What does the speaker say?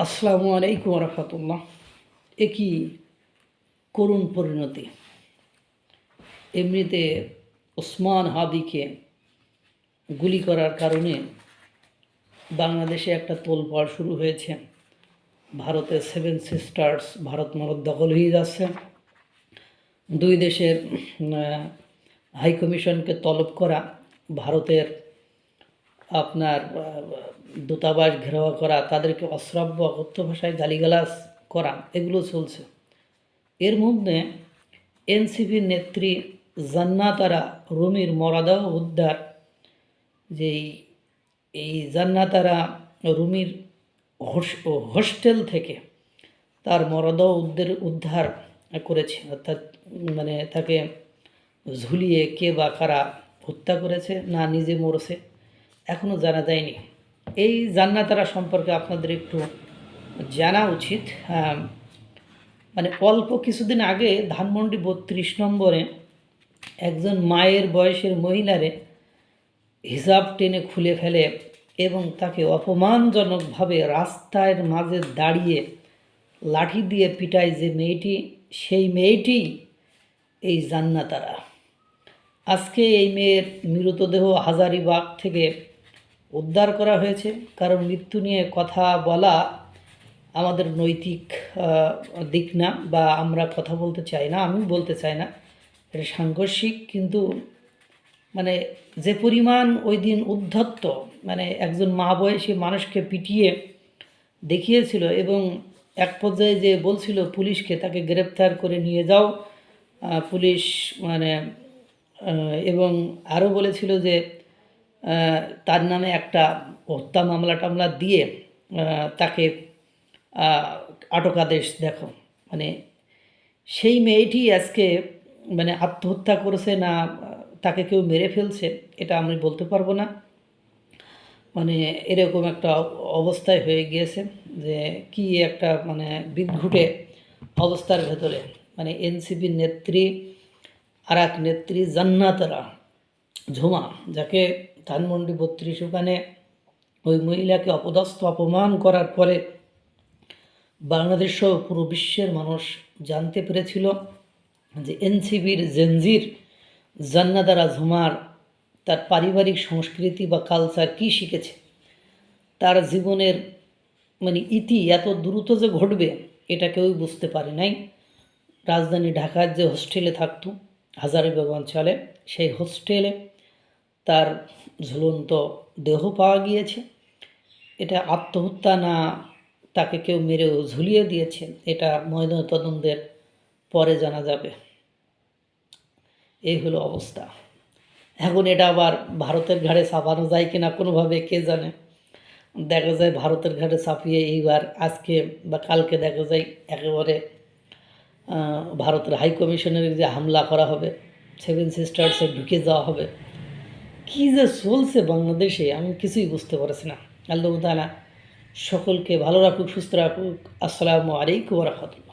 আসসালামু আলাইকুম রহমতুল্লাহ। একই করুণ পরিণতি। এমনিতে ওসমান হাদিকে গুলি করার কারণে বাংলাদেশে একটা তোলপাড় শুরু হয়েছে। ভারতের 7 সিস্টার্স ভারত মারত দখল হয়ে যাচ্ছে। দুই দেশের হাইকমিশনকে তলব করা, ভারতের আপনার দূতাবাস ঘেরাও করা, তাদেরকে অশ্রাব্য অকথ্য ভাষায় গালিগালাজ করা, এগুলো চলছে। এর মধ্যে এনসিপির নেত্রী জান্নাত আরা রুমির মরদেহ উদ্ধার। যেই এই জান্নাত আরা রুমির হোস্টেল থেকে তার মরদেহ উদ্ধার করেছে, অর্থাৎ তাকে ঝুলিয়ে কে বা কারা হত্যা করেছে, না নিজে মরেছে, এখনও জানা যায়নি। এই জান্নাতারা সম্পর্কে আপনাদের একটু জানা উচিত। অল্প কিছুদিন আগে ধানমন্ডি 32 নম্বরে একজন মায়ের বয়সের মহিলারে হিজাব টেনে খুলে ফেলে এবং তাকে অপমানজনকভাবে রাস্তার মাঝে দাঁড়িয়ে লাঠি দিয়ে পিটায় যে মেয়েটি, সেই মেয়েটি এই জান্নাতারা। আজকে এই মেয়ের মৃতদেহ হাজারীবাগ থেকে উদ্ধার করা হয়েছে, কারণ মৃত্যু নিয়ে কথা বলা আমাদের নৈতিক দিক না, বা আমরা কথা বলতে চাই না, আমি বলতে চাই না, এটা সাংঘর্ষিক। কিন্তু যে পরিমাণ ওই দিন উদ্ধত্ত, একজন মা বয়সী মানুষকে পিটিয়ে দেখিয়েছিল এবং এক পর্যায়ে যে বলছিল পুলিশকে তাকে গ্রেপ্তার করে নিয়ে যাও পুলিশ, এবং আরও বলেছিল যে তার নামে একটা হত্যা মামলা দিয়ে তাকে আটকাদেশ দেখো। সেই মেয়েটি আজকে আত্মহত্যা করেছে না তাকে কেউ মেরে ফেলছে, এটা আমি বলতে পারবো না। এরকম একটা অবস্থায় হয়ে গিয়েছে যে কি একটা বিদঘুটে অবস্থার ভেতরে এনসিপির নেত্রী আর এক নেত্রী জান্নাতারা ঝুমা, যাকে ধানমন্ডি 32 ওখানে ওই মহিলাকে অপদস্থ অপমান করার পরে বাংলাদেশ সহ পুরো বিশ্বের মানুষ জানতে পেরেছিল যে এনসিপির জেনজির জান্নাতারা ঝুমার তার পারিবারিক সংস্কৃতি বা কালচার কী শিখেছে, তার জীবনের ইতি এত দ্রুত যে ঘটবে এটা কেউই বুঝতে পারে নাই। রাজধানী ঢাকার যে হোস্টেলে থাকতো হাজারীবাগ অঞ্চলে, সেই হোস্টেলে তার ঝুলন্ত দেহ পাওয়া গিয়েছে। এটা আত্মহত্যা না তাকে কেউ মেরে ঝুলিয়ে দিয়েছে, এটা ময়নাতদন্তের পরে জানা যাবে। এই হলো অবস্থা। এখন এটা আবার ভারতের ঘাড়ে চাপানো যায় কিনা কোনোভাবে কে জানে। দেখা যায় ভারতের ঘাড়ে চাপিয়ে এইবার আজকে বা কালকে দেখা যায় একেবারে ভারতের হাইকমিশনের যে হামলা করা হবে, 7 সিস্টার্সে ঢুকে যাওয়া হবে। কী যে চলছে বাংলাদেশে আমি কিছুই বুঝতে পারছি না। আল্লাহ তাআলা সকলকে ভালো রাখুক, সুস্থ রাখুক। আসসালামু আলাইকুম ওয়া রাহমাতুল্লাহ।